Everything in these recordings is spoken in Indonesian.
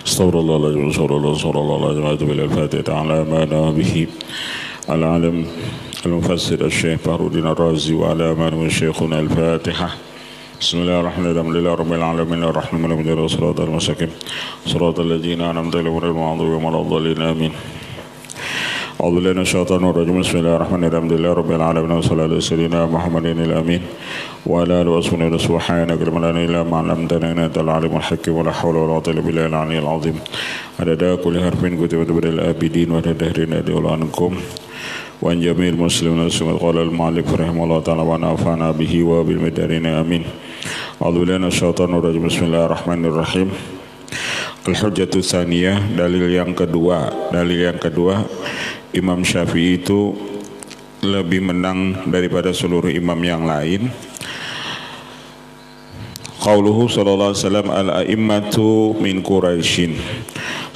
Astagfirullahaladzim, astagfirullahaladzim, al-Fatihah ala mana bihi al-alim al-mufassir al-Syekh Fahrudin Ar-Razi wa ala mana syekhuna al-Fatihah. Bismillahirrahmanirrahim, rabbil alamin ar-rahmanir rahim, siratal mustaqim siratal ladzina an'amta alaihim ghairil maghdubi alaihim, amin. A'udzu billahi minasyaitonir rajim. Bismillahirrahmanirrahim, rabbil alamin wa sallallahu alaihi wasallam Muhammadin al-amin wa ala alihi wa sahbihi subhanaka la ilaha illa anta 'allamtana antal alimul hakim wa la hawla wa la quwwata illa billahil aliyyil azim. Adada kulli harfin kutibat bil abidin wa tadahrin adawlankum wa jamil muslimin wa qala al-malik rahimahullah ta'ala wa nafa'ana bihi wa bil madarin amin. A'udzu billahi minasyaitonir rajim. Bismillahirrahmanirrahim. Al-hujjatu tsaniyah, dalil yang kedua. Imam Syafi'i itu lebih menang daripada seluruh imam yang lain. Qauluhu sallallahu alaihi wasallam al-a'immatu min Quraisyin.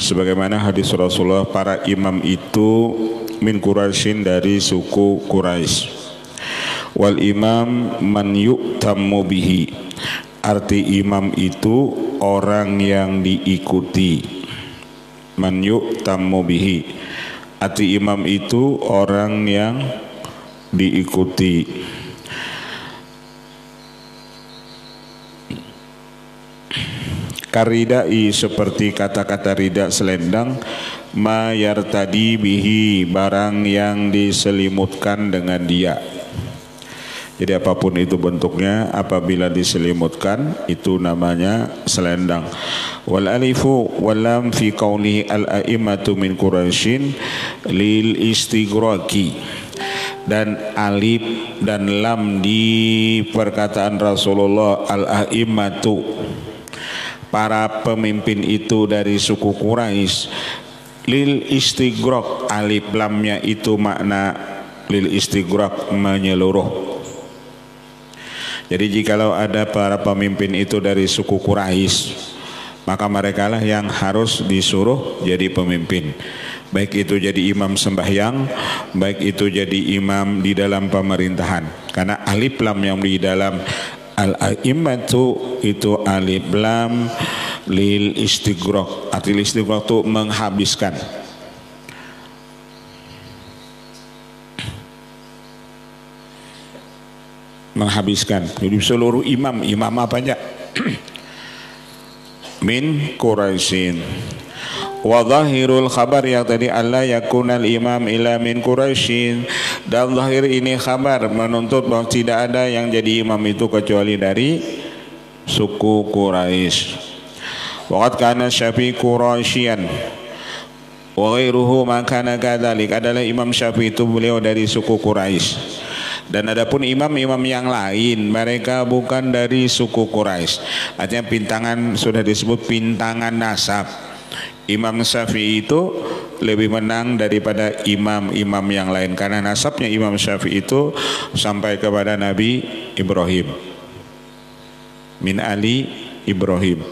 Sebagaimana hadis Rasulullah, para imam itu min Quraisyin, dari suku Quraisy. Wal imam man yu'tammu bihi. Arti imam itu orang yang diikuti. Man yu'tammu bihi. Arti imam itu orang yang diikuti. Karidai, seperti kata-kata rida, selendang. Ma yartadi bihi, barang yang diselimutkan dengan dia. Jadi apapun itu bentuknya, apabila diselimutkan itu namanya selendang. Wal alifu wal lam fi qawlihi al-a'immatu min Quraisyin lil istighraqi. Dan alif dan lam di perkataan Rasulullah, al-a'immatu, para pemimpin itu dari suku Quraisy, lil istighraq, alif lamnya itu makna lil istighraq, menyeluruh. Jadi jikalau ada para pemimpin itu dari suku Quraisy, maka mereka lah yang harus disuruh jadi pemimpin. Baik itu jadi imam sembahyang, baik itu jadi imam di dalam pemerintahan. Karena alif lam yang di dalam al-a'immatu itu alif lam lil istighraq. Arti istighraq itu menghabiskan. Jadi seluruh imam apa aja? Min Quraisyin. Wa dhahirul khabar, yang tadi Allah yakunal imam ila min Quraisyin, dan zahir ini khabar menuntut bahwa tidak ada yang jadi imam itu kecuali dari suku Quraisy. Waqad kana Syafi'i Quraisyan wa ghairuhu makana kadzalik. Adalah Imam Syafi'i itu beliau dari suku Quraisy. Dan adapun imam-imam yang lain, mereka bukan dari suku Quraisy. Artinya pintangan, sudah disebut pintangan nasab. Imam Syafi'i itu lebih menang daripada imam-imam yang lain, karena nasabnya Imam Syafi'i itu sampai kepada Nabi Ibrahim, min Ali Ibrahim.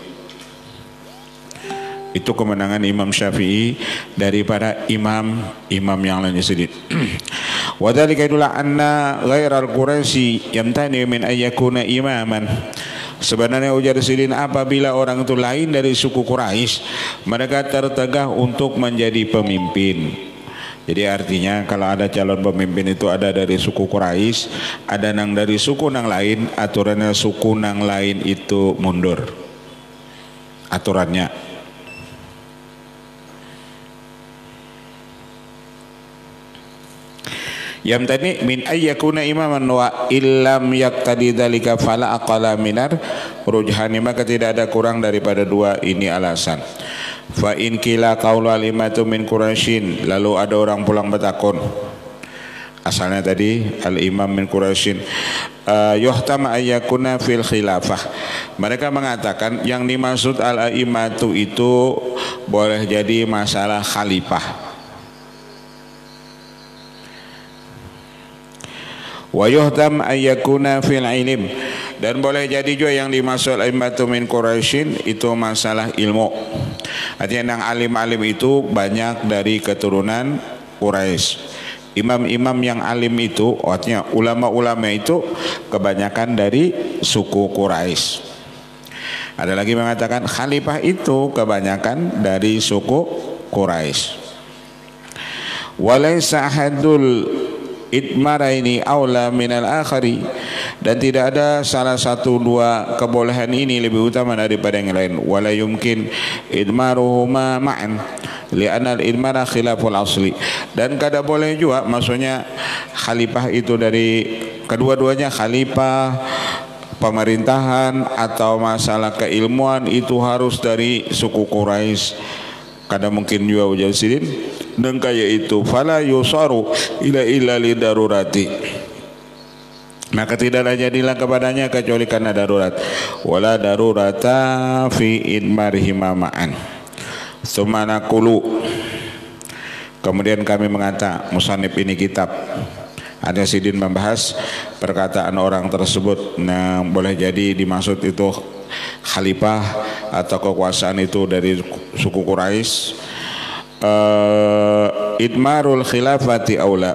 Itu kemenangan Imam Syafi'i daripada imam-imam yang lain sendiri. Wa dzalika idullah anna ghairal Quraisy yamtani min ayyakuna imaman. Sebenarnya ujar Sidin, apabila orang itu lain dari suku Quraisy, mereka tertegah untuk menjadi pemimpin. Jadi artinya kalau ada calon pemimpin itu ada dari suku Quraisy, ada nang dari suku nang lain, aturannya suku nang lain itu mundur aturannya. Yang tadi min ayyakuna imaman wa illam yaqtadi dzalika fala aqala minar rujhani, maka tidak ada kurang daripada dua ini alasan. Fa in qila qaulu alimatu min Quraisyin, lalu ada orang pulang bertakun, asalnya tadi al-imam min Quraisyin, yuhtam ayyakuna fil khilafah. Mereka mengatakan yang dimaksud al-a'immatu itu boleh jadi masalah khalifah. Wa yuhtam ayyakuna fil ilm, dan boleh jadi juga yang dimaksud al-a'immatu min Quraisyin itu masalah ilmu. Artinya yang alim-alim itu banyak dari keturunan Quraisy. Imam-imam yang alim itu, artinya ulama-ulama itu kebanyakan dari suku Quraisy. Ada lagi mengatakan khalifah itu kebanyakan dari suku Quraisy. Walaysa ahadul idmaraini aula minal akhari, dan tidak ada salah satu dua kebolehan ini lebih utama daripada yang lain. Wala yumkin idmaruhuma ma'an li'anna al-idmara khilaful asli, dan kada boleh juga maksudnya khalifah itu dari kedua-duanya, khalifah pemerintahan atau masalah keilmuan itu harus dari suku Quraisy. Kada mungkin juga ujar sidin, dan kaya itu fala yusaru ila lidarurati, maka tidaklah jadilah kepadanya kecuali karena darurat. Wala darurata fi idmarihima ma'an. Tsumma naqulu, kemudian kami mengata, musannif ini kitab ada sidin membahas perkataan orang tersebut. Nah, boleh jadi dimaksud itu khalifah atau kekuasaan itu dari suku Quraisy. Idmarul khilafati aula,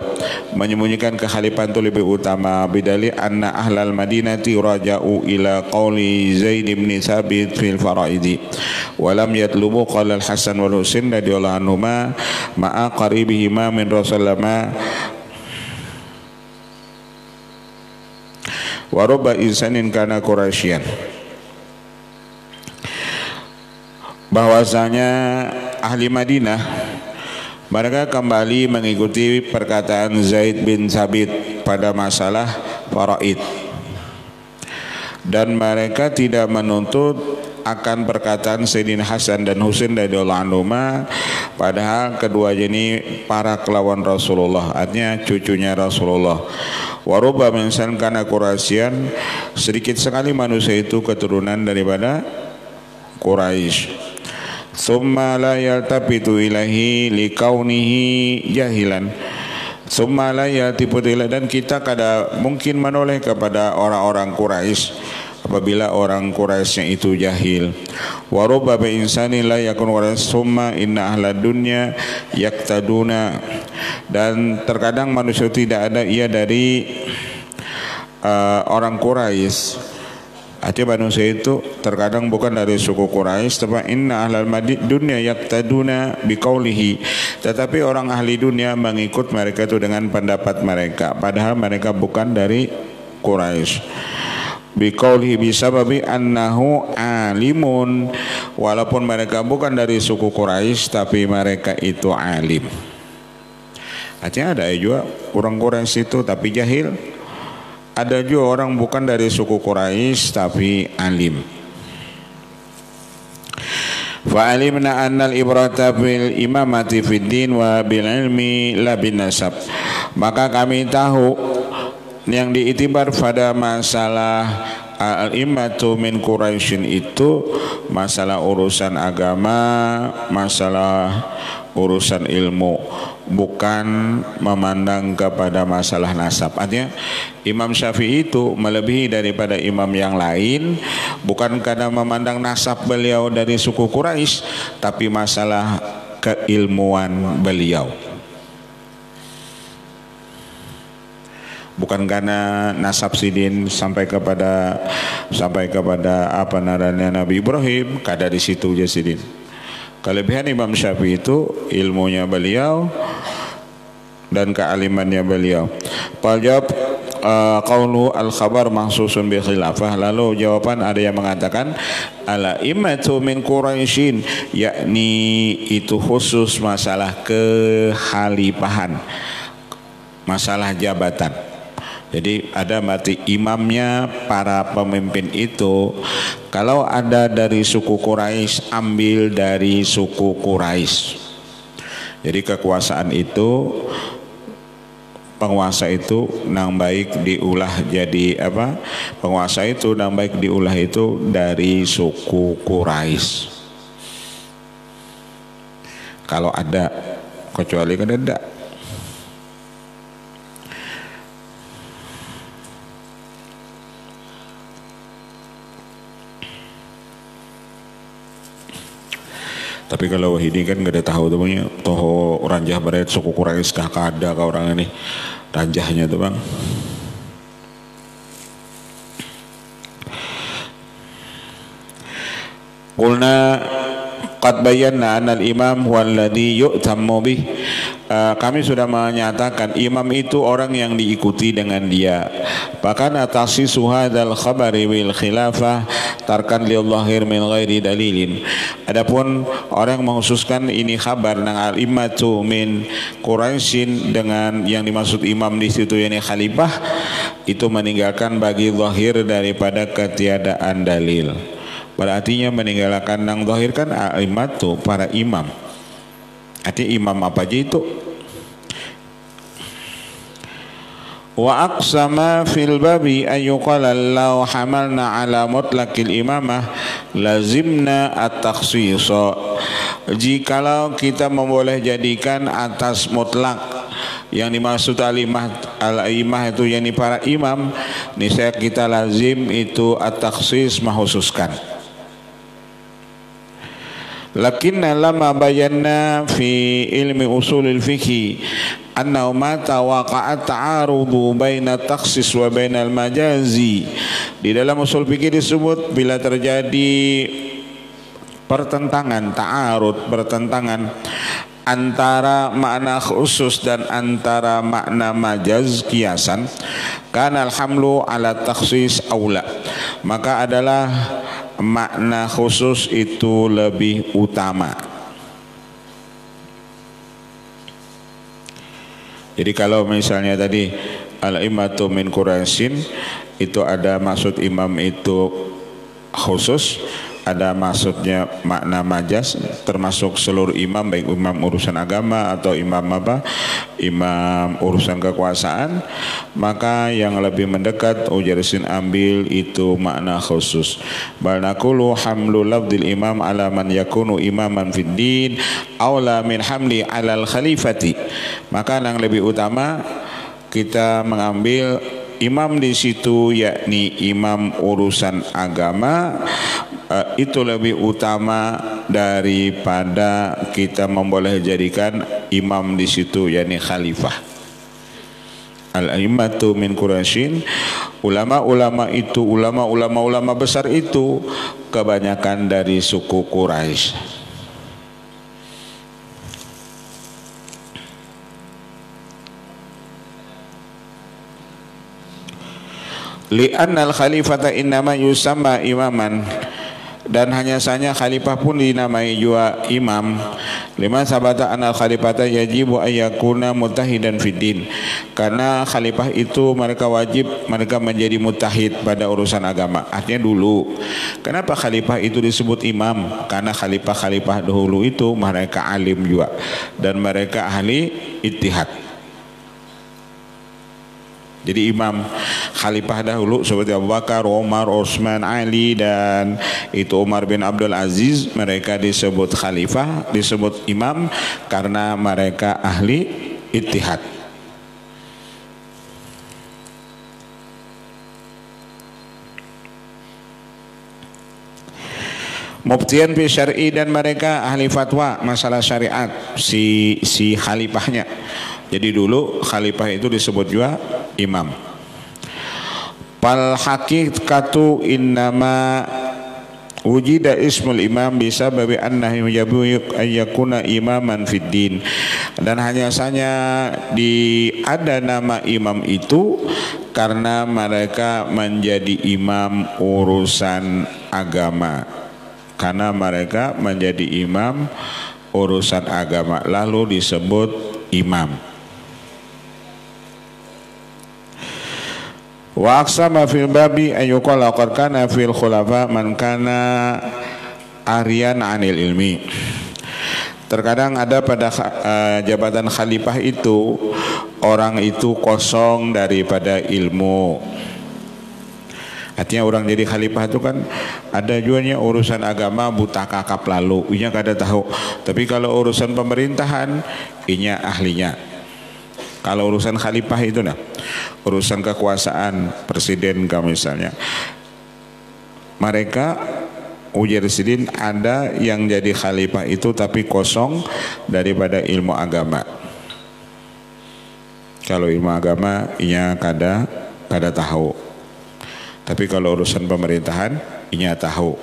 menyembunyikan kekhalifahan itu lebih utama. Bidali anna ahlal madinati raja'u ila qawli Zaid bin Thabit fil faraidi wa lam yatlubu qala al-Hasan wal Husain radhiyallahu anhuma ma'a qaribihima min Rasulullah wa rubba insanin kana Quraisyan, bahwasanya ahli Madinah mereka kembali mengikuti perkataan Zaid bin Thabit pada masalah faraid, dan mereka tidak menuntut akan perkataan Sayyidina Hasan dan Husain radhiyallahu anhuma, padahal keduanya ini para kelawan Rasulullah, artinya cucunya Rasulullah. Waruba mensan kana Quraisyan, sedikit sekali manusia itu keturunan daripada Quraisy. Summa la yaltafitu ilahi likaunihi jahilan. Summa la yaltafitu ilahi, dan kita kada mungkin menoleh kepada orang-orang Quraisy apabila orang Quraisynya itu jahil. Wa rubba bi insani la yakun Quraisy summa inna ahla dunya yaktaduna, dan terkadang manusia tidak ada ia dari orang Quraisy. Artinya manusia itu terkadang bukan dari suku Quraisy, tapi inna ahlal dunya yaktaduna biqaulihi, tetapi orang ahli dunia mengikut mereka itu dengan pendapat mereka, padahal mereka bukan dari Quraisy. Biqaulihi bisababi annahu alimun, walaupun mereka bukan dari suku Quraisy tapi mereka itu alim. Artinya ada juga orang Quraisy itu tapi jahil. Ada juga orang bukan dari suku Quraisy tapi alim. Fa alimna anna al-ibrata bil imamati fid din wa bil ilmi la bin nasab. Maka kami tahu yang diitibar pada masalah al-imatu min Quraisyin itu masalah urusan agama, masalah urusan ilmu, bukan memandang kepada masalah nasab. Artinya Imam Syafi'i itu melebihi daripada imam yang lain bukan karena memandang nasab beliau dari suku Quraisy, tapi masalah keilmuan beliau. Bukan karena nasab sidin sampai kepada apa namanya Nabi Ibrahim, kada di situ aja sidin. Kelebihan Imam Syafi'i itu ilmunya beliau dan kealimannya beliau. Jawab qaulu al-khabar mahsusun bi khilafah. Lalu jawaban ada yang mengatakan ala imatu min Quraisyin, yakni itu khusus masalah kekhalifahan, masalah jabatan. Jadi ada mati imamnya para pemimpin itu, kalau ada dari suku Quraisy ambil dari suku Quraisy. Jadi kekuasaan itu, penguasa itu nang baik diulah jadi apa? Penguasa itu nang baik diulah itu dari suku Quraisy. Kalau ada, kecuali kan ada. Tapi kalau Wahidi kan gak ada tahu tuh punya toho ranjah berat suku Quraisy kah kada kah orang ini ranjahnya tuh bang. Qulna qad bayyana anna al-imam huwa alladhi yu'tammu bih. Kami sudah menyatakan imam itu orang yang diikuti dengan dia. Bahkan atasisu hadzal khabari bil khilafah tarkan lil zahir min ghairi dalilin. Adapun orang mengkhususkan ini kabar nang al-immatu min Quraisyin dengan yang dimaksud imam di situ yakni khalifah itu meninggalkan bagi zahir daripada ketiadaan dalil. Berartinya meninggalkan nang zahir kan al-immatu para imam. Artinya imam apa aja itu. Wa aqsama fil babi ayyuqala law hamalna ala mutlaqil imamah lazimna at-takhsisa. Jikalau kita memboleh jadikan atas mutlak yang dimaksud al-imah itu yakni para imam, niscaya kita lazim itu at-takhsis mengkhususkan. Lakinna lama bayanna fi ilmi usulil fikhi annahu mata waqa'at ta'arudu baina takhsis wa baina al-majazi. Di dalam usul fikih disebut bila terjadi pertentangan, ta'arud, bertentangan antara makna khusus dan antara makna majaz kiasan, kana al-hamlu ala takhsis aula, maka adalah makna khusus itu lebih utama. Jadi kalau misalnya tadi al-immatu min Quraisyin itu ada maksud imam itu khusus, ada maksudnya makna majas termasuk seluruh imam, baik imam urusan agama atau imam apa, imam urusan kekuasaan, maka yang lebih mendekat ujarisin ambil itu makna khusus. Bal naqulu hamlu lafdil imam ala man yakunu imaman fid din aula min hamli alal khalifati. Maka yang lebih utama kita mengambil imam di situ yakni imam urusan agama, itu lebih utama daripada kita memboleh jadikan imam di situ yakni khalifah. Al-a'immatu min Quraisyin, ulama-ulama itu, ulama besar itu kebanyakan dari suku Quraisy. Li'annal khalifata innama yusamma imaman, dan hanya saja khalifah pun dinamai juga imam. Lima sabata anal khalifata yajibu ayyakuna mutahidan fiddin, karena khalifah itu mereka wajib mereka menjadi mutahid pada urusan agama. Artinya dulu kenapa khalifah itu disebut imam? Karena khalifah-khalifah dahulu itu mereka alim juga dan mereka ahli ijtihad. Jadi imam khalifah dahulu seperti Abu Bakar, Umar, Utsman, Ali, dan itu Umar bin Abdul Aziz, mereka disebut khalifah, disebut imam karena mereka ahli ijtihad. Muftian fi syar'i, dan mereka ahli fatwa masalah syariat si khalifahnya. Jadi dulu khalifah itu disebut juga imam. Pal haqiqatu innama wujida ismul imam bisa babi annahu yabu ayyakuna imaman fid din, dan hanya saja ada nama imam itu karena mereka menjadi imam urusan agama, karena mereka menjadi imam urusan agama lalu disebut imam. Wa aqsama fil babi ayyuqala qad kana fil khulafa man kana arian anil ilmi. Terkadang ada pada jabatan khalifah itu orang itu kosong daripada ilmu. Artinya orang jadi khalifah itu kan ada juanya urusan agama buta kakap lalu, inya kada tahu. Tapi kalau urusan pemerintahan, inya ahlinya. Kalau urusan khalifah itu nah, urusan kekuasaan presiden misalnya, mereka ujar Sidin, ada yang jadi khalifah itu tapi kosong daripada ilmu agama. Kalau ilmu agama inya kada tahu. Tapi kalau urusan pemerintahan inya tahu.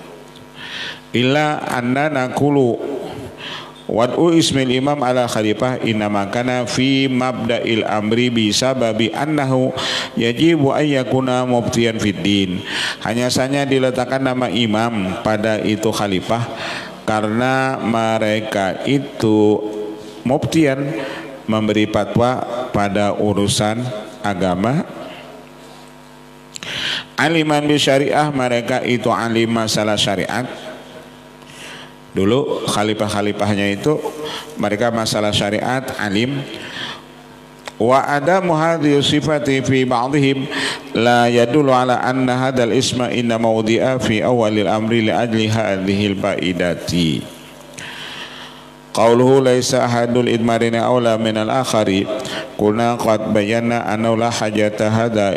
Illa anna nakulu wad'u ismil imam ala khalifah innama kana fi mabda'il amri bisababi annahu yajibu an yakuna mubtiyan fid din. Hanya saja diletakkan nama imam pada itu khalifah karena mereka itu mubtiyan, memberi fatwa pada urusan agama. Aliman bi syariah, mereka itu alim masalah syariat. Dulu khalifah-khalifahnya itu mereka masalah syariat alim. Wa ada muhadhi sifati fi ba'dihim la yadullu ala anna hadzal isma inna mawdi'a fi awalil amri li ajli hadhil faidati. Qauluhu laisa ahadul idmarina aula min al-akhari kuna qad bayyana anna la hajata hadza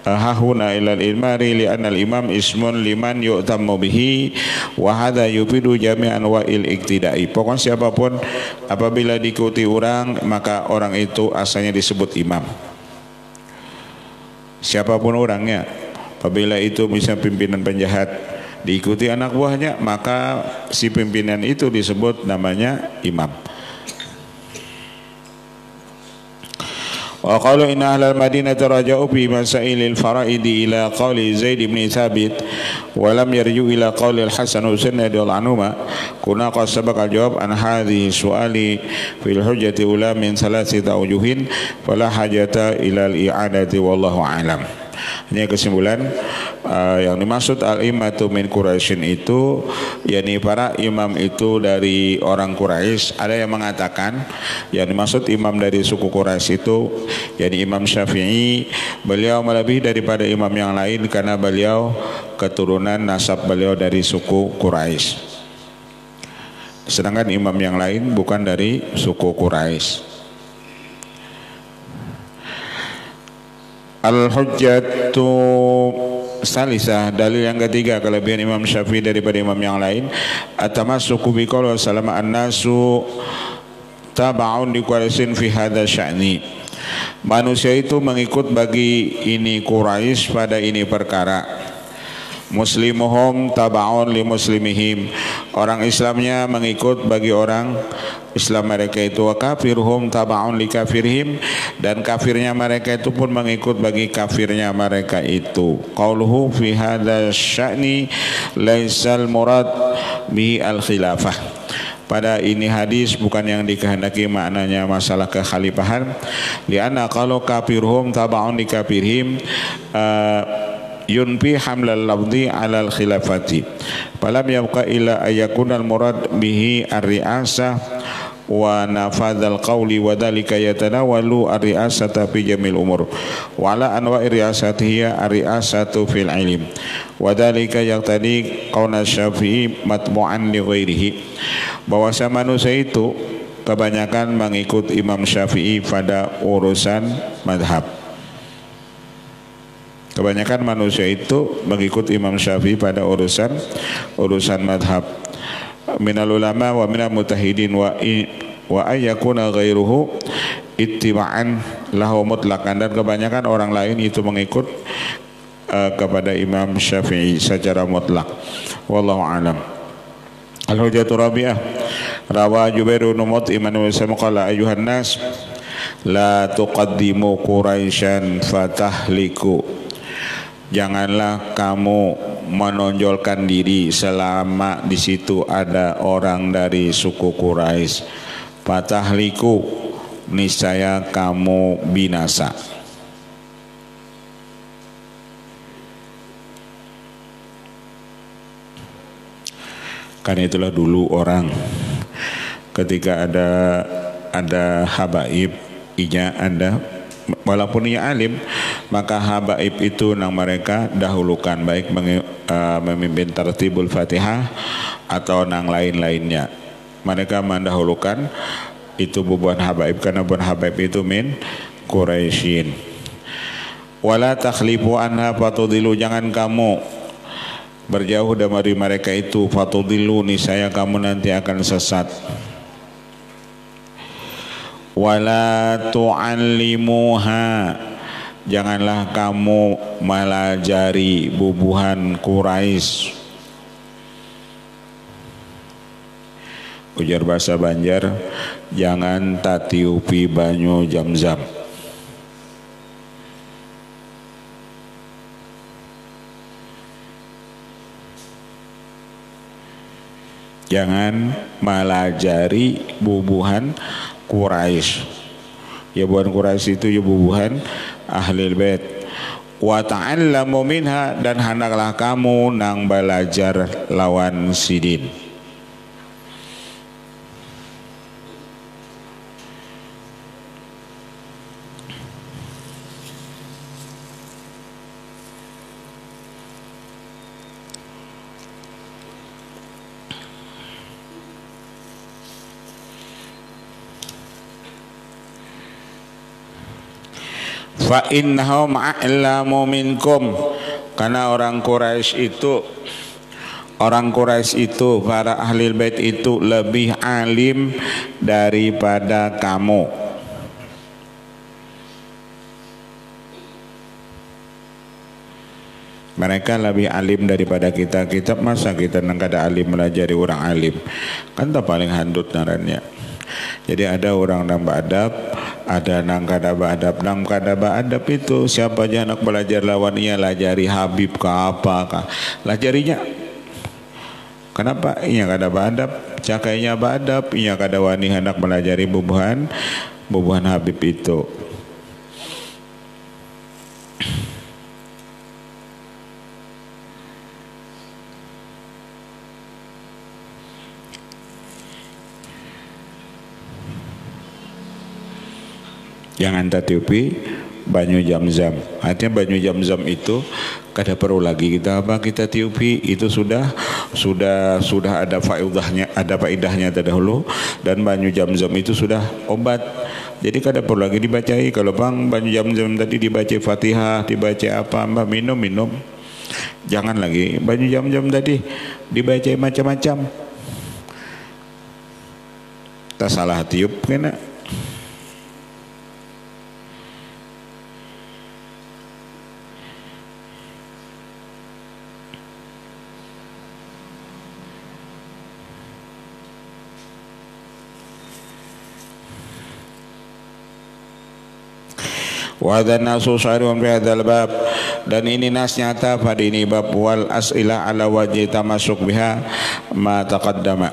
hahuna ilal ilmari li anal imam ismun liman yu'tammu bihi wa hadha yufidu jami'an wa il iktidai. Pokoknya siapapun apabila diikuti orang maka orang itu asalnya disebut imam. Siapapun orangnya, apabila itu bisa pimpinan penjahat diikuti anak buahnya maka si pimpinan itu disebut namanya imam. Wa qalu inna ahlal madinati raja'u fi masailil faraidi ila qawli Zaid bin Thabit wa lam yarju ila qawli al-Hasan Husain radhiyallahu anhuma kuna qad sabaqa al-jawab an hadhihi su'ali fil hujjati ula min thalathati awjuhin fala hajata ila al-i'adati wallahu a'lam. Ini kesimpulan yang dimaksud al-imatu min Quraisyin itu yakni para imam itu dari orang Quraisy. Ada yang mengatakan yang dimaksud imam dari suku Quraisy itu yakni Imam Syafi'i, beliau melebihi daripada imam yang lain karena beliau keturunan nasab beliau dari suku Quraisy. Sedangkan imam yang lain bukan dari suku Quraisy. Al-hujjatu salisah, dalil yang ketiga kelebihan Imam Syafi'i daripada imam yang lain, at-tamassuku bi qauli salama an-nasu taba'un li Quraisyin fi hadza sya'ni. Manusia itu mengikut bagi ini Quraisy pada ini perkara. Muslimuhum taba'un li muslimihim, orang Islamnya mengikut bagi orang Islam mereka itu. Wa kafiruhum taba'un li kafirihim, dan kafirnya mereka itu pun mengikut bagi kafirnya mereka itu. Qauluhu fi hadza sya'ni laisal murad bihi al khilafah, pada ini hadis bukan yang dikehendaki maknanya masalah kekhalifahan. Lianna kalau kafiruhum taba'un li kafirihim yunfi hamlal lafzi alal khilafati falam yabqa illa ayakunal murad bihi ar-ri'asah wa nafadzal qawli wa dhalika yatanawalu ar-ri'asata fi jamil umur wa ala anwa'ir ri'asati hiya ar-ri'asatu fil ilm wa dhalika yaqtadi qawna Syafi'i matbu'an li ghairihi, bahwasanya manusia itu kebanyakan mengikut Imam Syafi'i pada urusan madhab. Kebanyakan manusia itu mengikut Imam Syafi'i pada urusan madhab. Minal ulama wa minal mutahidin wa ayyakuna ghairuhu ittiba'an lahu mutlaqan, dan kebanyakan orang lain itu mengikut kepada Imam Syafi'i secara mutlak. Wallahu a'lam. Al-hujjatu rabi'ah, rawa Jubair bin Mut'im an qala ayyuhan nas la tuqaddimu Quraisyan fatahliku. Janganlah kamu menonjolkan diri selama di situ ada orang dari suku Quraisy. Fatahliku, niscaya kamu binasa. Kan itulah dulu orang ketika ada habaib, inya ada, walaupun ia alim, maka habaib itu nang mereka dahulukan, baik memimpin tartibul Fatihah atau nang lain-lainnya. Mereka mendahulukan itu bubuhan habaib karena bubuhan habaib itu min Quraisyin. Wala takhlifu anha fatudilu, jangan kamu berjauh dari mereka itu, fatudillu, niscaya kamu nanti akan sesat. Wala tu'allimuha, janganlah kamu melajari bubuhan Quraisy. Ujar bahasa Banjar, jangan tatiupi banyu Zam-Zam. Jangan melajari bubuhan Quraisy. Ya bubuhan Quraisy itu ya bubuhan Ahlul Bait. Wa ta'allamu minha, dan hendaklah kamu nang belajar lawan sidin. Fa innahum a'lamu minkum, karena orang Quraisy itu para ahli bait itu lebih alim daripada kamu. Mereka lebih alim daripada kita. Kita masa kita nang kada alim melajari orang alim, kan tak paling handut narannya. Jadi ada orang nang adab, ada nang kada beadab. Nang kada beadab itu siapa aja nak belajar lawan ia, lajari Habib ke apa kah, lajarinya. Kenapa? Ia kada beadab, cakainya beadab, ia kada wani hendak belajari bubuhan Habib itu. Jangan tatiupi banyu Zam-Zam. Artinya banyu Zam-Zam itu kada perlu lagi kita tiupi, itu sudah ada faedahnya terdahulu, dan banyu Zam-Zam itu sudah obat. Jadi kada perlu lagi dibacai. Kalau bang banyu Zam-Zam tadi dibaca Fatihah, dibaca apa, mbak minum. Jangan lagi banyu Zam-Zam tadi dibaca macam-macam. Tak salah tiup kena. Wa hadzal nasu syarihun fi hadzal bab, dan ini nas nyata pada ini bab. Wal as'ilah ala wajhi tamasuk biha ma taqaddama.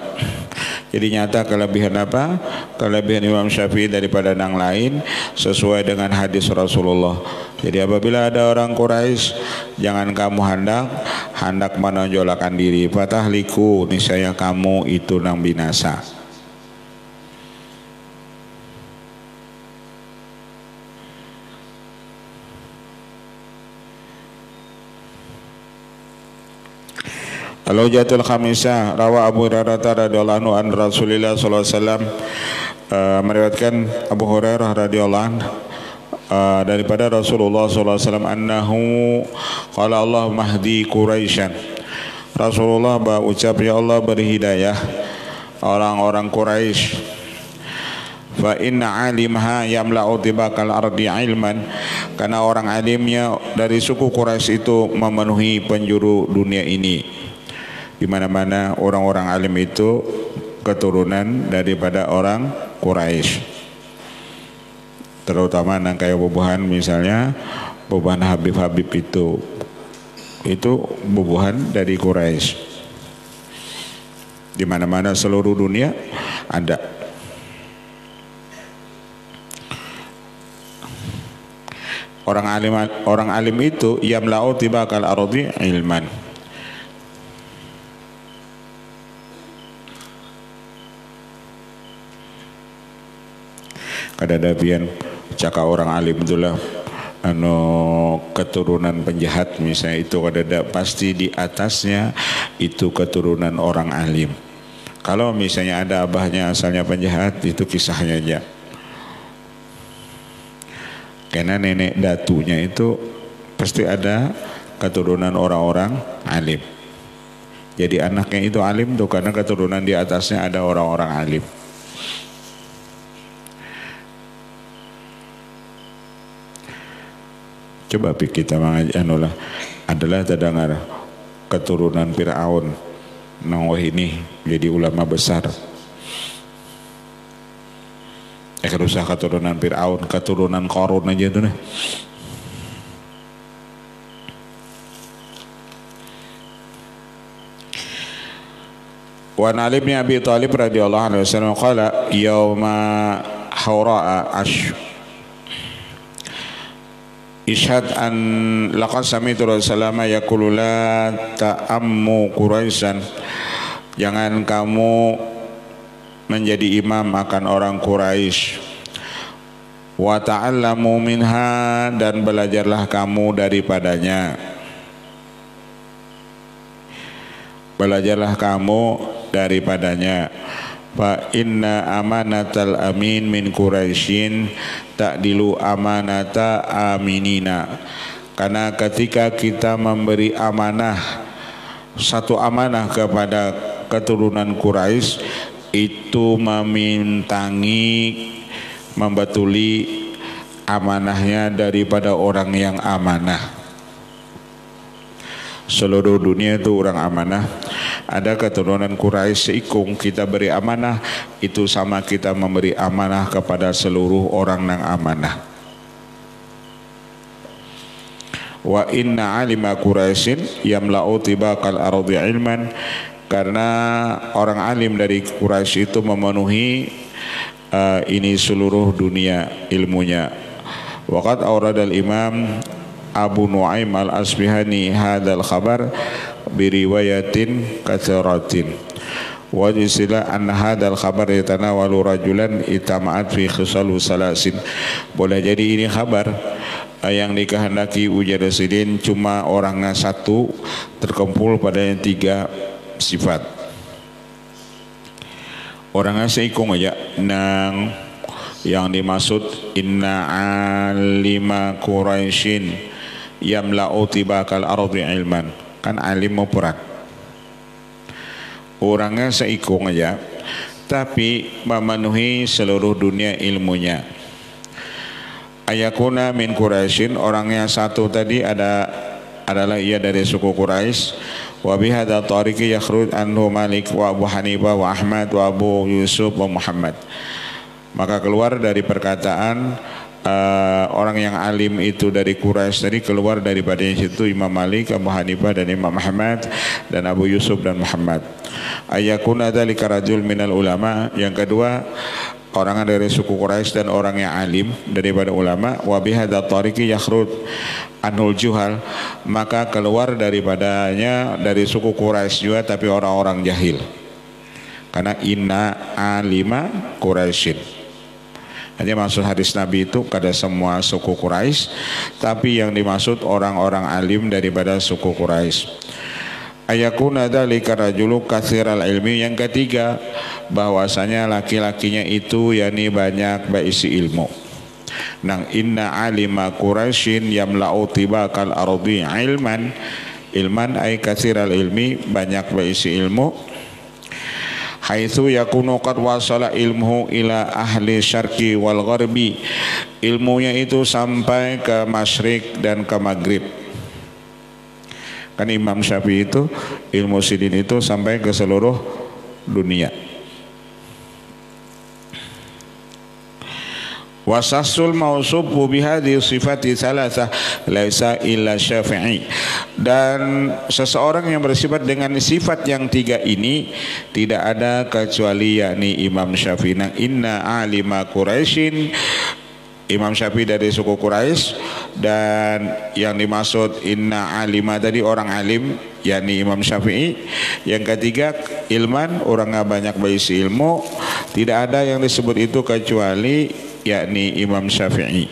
Jadi nyata kelebihan apa? Kelebihan Imam Syafi'i daripada yang lain sesuai dengan hadis Rasulullah. Jadi apabila ada orang Quraisy, jangan kamu hendak menonjolkan diri. Fatahliku, niscaya kamu itu nang binasa. Al-Hujatul Khamisah, rawa Abu Hurairah radhiyallahu anhu an Rasulillah sallallahu alaihi wasallam, meriwayatkan Abu Hurairah radhiyallahu anhu daripada Rasulullah sallallahu alaihi wasallam, annahu qala Allah mahdi Quraisyan. Rasulullah berucap, ya Allah beri hidayah orang-orang Quraisy. Fa inna alimha yamla'u tibakal ardi ilman, karena orang alimnya dari suku Quraisy itu memenuhi penjuru dunia ini. Di mana-mana orang-orang alim itu keturunan daripada orang Quraisy. Terutama nang kayak bubuhan, misalnya bubuhan Habib itu bubuhan dari Quraisy. Di mana-mana seluruh dunia ada. Orang alim itu yamla'u tibakal ardi ilman. Kada dapian cakap orang alim itulah keturunan penjahat misalnya, itu kada pasti di atasnya itu keturunan orang alim. Kalau misalnya ada abahnya asalnya penjahat, itu kisahnya aja. Karena nenek datunya itu pasti ada keturunan orang-orang alim. Jadi anaknya itu alim tuh karena keturunan di atasnya ada orang-orang alim. Coba kita mengajanulah adalah terdengar keturunan Fir'aun. Nah ini jadi ulama besar. Kalau usah keturunan Fir'aun, keturunan Qarun aja tuh nih. Wa Ali bin Abi Thalib radhiyallahu anhu wasallam qala yauma hawra'a ishhad an laqad sami'tu Rasulullah yaqulu la ta'ammu Quraisyan, jangan kamu menjadi imam akan orang Quraisy, wa ta'allamu minha, dan belajarlah kamu daripadanya, belajarlah kamu daripadanya. Fa inna amanatal amin min Quraisyin ta'dilu amanata aminina, karena ketika kita memberi amanah, satu amanah kepada keturunan Quraisy, itu memintangi, membetuli amanahnya daripada orang yang amanah. Seluruh dunia itu orang amanah. Ada keturunan Quraisy seikung, kita beri amanah, itu sama kita memberi amanah kepada seluruh orang yang amanah. Wa inna alima Quraisyin yamla'u tibaqal ardi ilman, karena orang alim dari Quraisy itu memenuhi ini seluruh dunia ilmunya. Waqad awradal Imam Abu Nuaim al-Asbihani hadzal khabar biriwayatin katsiratin wa jisila anna hadzal khabar yatanawalu rajulan itama'at fi khisalu salasin. Boleh jadi ini kabar yang dikehendaki ujar Rasulin cuma orangnya satu, terkumpul padanya 3 sifat. Orangnya seikung aja nang yang dimaksud inna alima Quraisyin yamla'u tibakal ardi ilman, kan alim mau peran. Orangnya seikung aja tapi memenuhi seluruh dunia ilmunya. Ayakuna min Quraisyin, orangnya satu tadi adalah ia dari suku Quraisy. Wa bihadza tariqi yakhruj anhu Malik wa Abu Hanifah wa Ahmad wa Abu Yusuf wa Muhammad. Maka keluar dari perkataan orang yang alim itu dari Quraisy tadi, keluar daripada situ Imam Malik, Abu Hanifah dan Imam Ahmad dan Abu Yusuf dan Muhammad. Ayakuna dzalika rajul minal ulama, yang kedua orang dari suku Quraisy dan orang yang alim daripada ulama. Wa bihadza tariqi yakhruj anul juhal, maka keluar daripadanya dari suku Quraisy juga tapi orang-orang jahil, karena inna alima Quraisyin. Hanya maksud hadis Nabi itu kada semua suku Quraisy, tapi yang dimaksud orang-orang alim daripada suku Quraisy. Ayakuna dzalika rajulu katsiral ilmi, yang ketiga bahwasanya laki-lakinya itu yakni banyak berisi ilmu. Nang inna alima Quraisyin yamla'u tibakal ardi ilman ay katsiral ilmi, banyak berisi ilmu. Haitsu yakunu qad wasala ilmuhu ila ahli syarqi wal gharbi, ilmunya itu sampai ke masyrik dan ke maghrib. Kan Imam Syafi'i itu ilmu sidin itu sampai ke seluruh dunia. Wasasul mausufu bihadhi sifati salasah laisa illa Syafi'i, dan seseorang yang bersifat dengan sifat yang 3 ini tidak ada kecuali yakni Imam Syafi'i. Nah, inna alima Quraisyin, Imam Syafi'i dari suku Quraisy, dan yang dimaksud inna alima tadi orang alim yakni Imam Syafi'i. Yang ketiga ilman, orangnya banyak berisi ilmu, tidak ada yang disebut itu kecuali yakni Imam Syafi'i.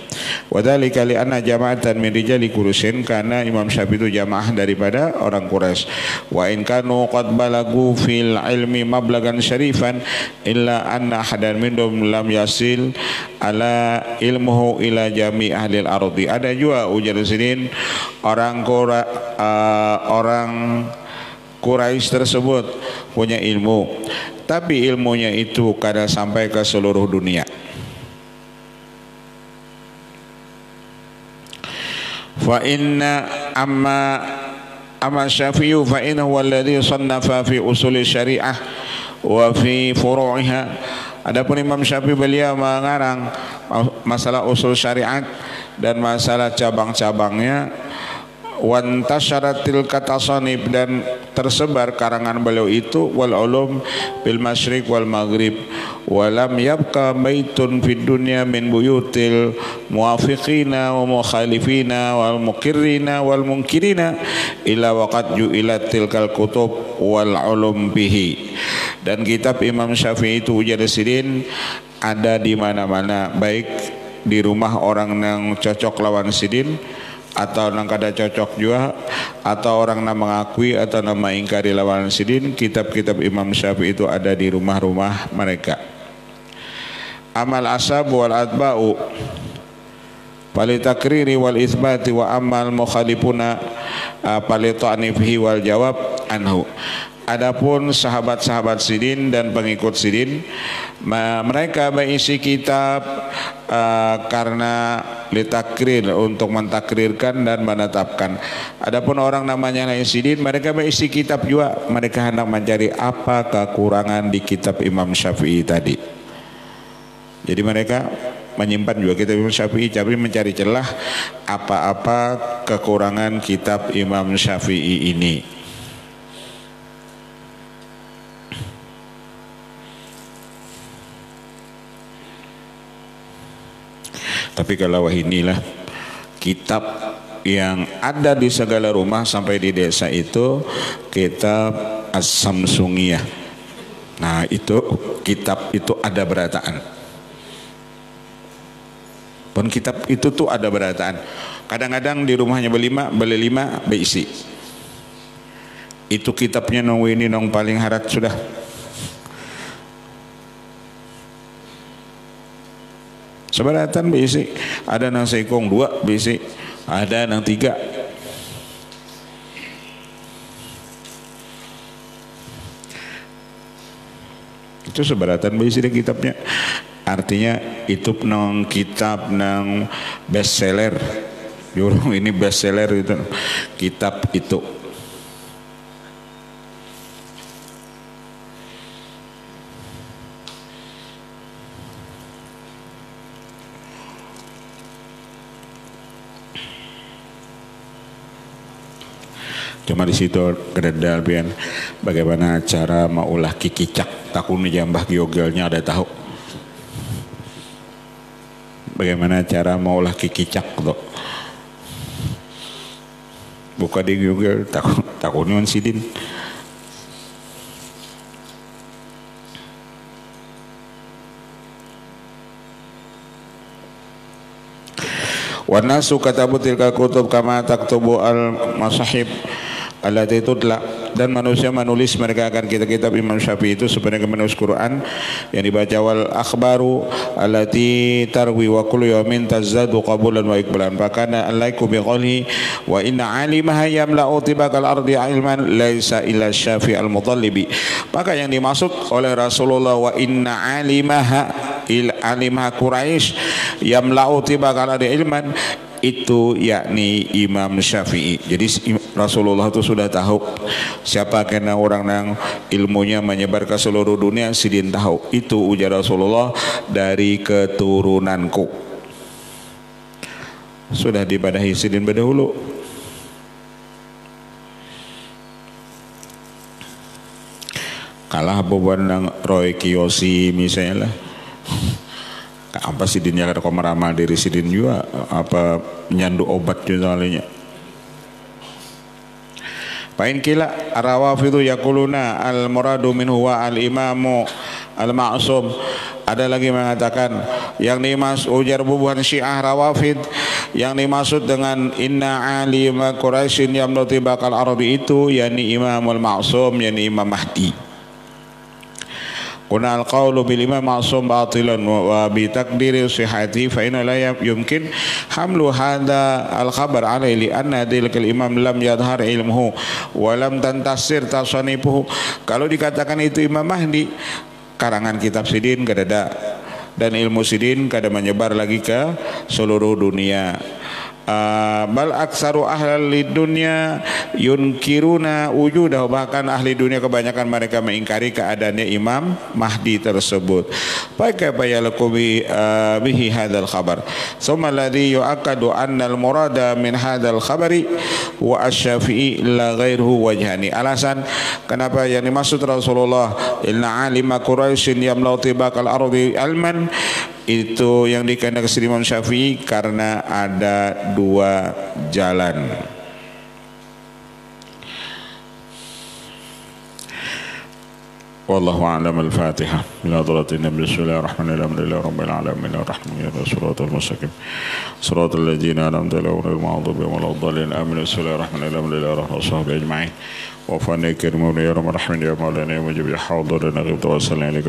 Wa dzalika li anna jama'atan min rijali Quraisyin, karena Imam Syafi'i itu jamaah daripada orang Quraisy. Wa in kanu qad balagu fil ilmi mablagan syarifan illa anna ahadan minhum lam yasil ala ilmuhu ila jami' ahli al-ardi. Ada juga ujar sinin orang Quraisy tersebut punya ilmu, tapi ilmunya itu kadang sampai ke seluruh dunia. Fa inna amma Syafi'i fa innahu alladhi sannafa fi usul syariah wa fi furu'iha. Adapun Imam Syafi'i beliau mengarang masalah usul syariat dan masalah cabang-cabangnya. Wantasyaratil katasanib, dan tersebar karangan beliau itu wal ulum bil masyriq wal maghrib, walam yabqa baitun fid dunya min buyutil muwafiqina wa mukhalifina wal muqirrina wal munkirina illa waqad ju'ilat tilkal kutub wal ulum bihi. Dan kitab Imam Syafi'i itu Ujadasidin ada di mana-mana, baik di rumah orang yang cocok lawan sidin atau nang kada cocok juga, atau orang yang mengakui atau nama ingkari lawan sidin, kitab-kitab Imam Syafi'i itu ada di rumah-rumah mereka. Amal asab wal atba'u palitakriri wal isbati wa amal mukhalifuna palita'nifihi wal jawab anhu. Adapun sahabat-sahabat sidin dan pengikut sidin, mereka berisi kitab karena litakrir, untuk mentakrirkan dan menetapkan. Adapun orang namanya lain sidin, mereka berisi kitab juga, mereka hendak mencari apa kekurangan di kitab Imam Syafi'i tadi. Jadi mereka menyimpan juga kitab Imam Syafi'i, tapi mencari celah apa-apa kekurangan kitab Imam Syafi'i ini. Tapi kalau inilah kitab yang ada di segala rumah sampai di desa itu, kitab As-Samsungiyah. Nah itu kitab itu ada berataan. Pun kitab itu tuh ada berataan. Kadang-kadang di rumahnya beli lima berisi. Itu kitabnya nong ini nong paling harat sudah. Seberatan berisi, ada nang sekong 2 berisi, ada nang 3. Itu seberatan berisi di kitabnya. Artinya itu nang kitab nang bestseller. Jurung ini bestseller itu kitab itu. Cuma di situ kededal pian bagaimana cara maulah kikicak takun jambah giogelnya ada tahu. Bagaimana cara maulah kikicak tuh. Buka di giogel takunun sidin. Wa nasu katabu tilka kutub kama taktubu al masahib allati tudla, dan manusia menulis mereka akan kitab-kitab Imam Syafi'i itu sebenarnya menulis Quran yang dibaca, wal akhbaru allati tarwi wa kullu yawmin tazadu qabulan wa iqbalan, fakana alaiku bi qawli wa inna alimaha yamla'u tibakal ardi ilman laisa illa Syafi' al-Mutallibi. Maka yang dimaksud oleh Rasulullah wa inna alimaha Quraisy yamla'u tibakal ardi ilman, itu yakni Imam Syafi'i. Jadi Rasulullah itu sudah tahu siapa kena orang yang ilmunya menyebar ke seluruh dunia, sidin tahu. Itu ujar Rasulullah, dari keturunanku. Sudah dibadahi sidin berdahulu. Kalah beban yang Roy Kiyoshi misalnya lah. Apa sidinnya kada kau meramal diri sidin juga, apa nyandu obat juga soalnya. Pain kila Rawafidhu yaquluna al muradu minhu wa al imamu al ma'sum. Ada lagi mengatakan yang dimaksud ujar bubuhan Syiah Rawafid, yang dimaksud dengan inna alima Quraisyin yamluti bakal ardi itu yakni Imamul Ma'sum, yakni Imam Mahdi. kuna al-qawlu bil imam ma'sum batilan wa bi takdiri sihhati fa inna la yumkin hamlu hadha al-khabar alaihi li anna dzalika al-imam lam yadhhar ilmuhu wa lam tantasir tasanifuhu. Kalau dikatakan itu Imam Mahdi, karangan kitab sidin kadada dan ilmu sidin kada menyebar lagi ke seluruh dunia. Bal aksaru ahli dunia yunkiruna wujudahu, bahkan ahli dunia kebanyakan mereka mengingkari keadaannya Imam Mahdi tersebut. Kaifa yalqu bihi hadzal khabar thumma alladhi yu'akkadu anna al-murada min hadzal khabari wa asy-Syafi'i la ghairuhu wajhani. Alasan kenapa yang dimaksud Rasulullah inna alima quraisyin yamlau tibaqal ardi alman, itu yang dikehendaki Imam Syafi'i karena ada dua jalan. Wallahu a'lam. Al-Fatihah. Ila hadratin Nabi bismillahirrahmanirrahim. Alhamdulillahi rabbil alamin arrahmanir rahim shiratal mustaqim shiratal ladzina an'amta alaihim ghairil maghdubi alaihim. Amin. Bismillahirrahmanirrahim. Alhamdulillahi rabbil alamin ajma'in. Wa fa'alna karimun ya rahman ya maulana ya mujib ya hadirina wa sallallahu alaihi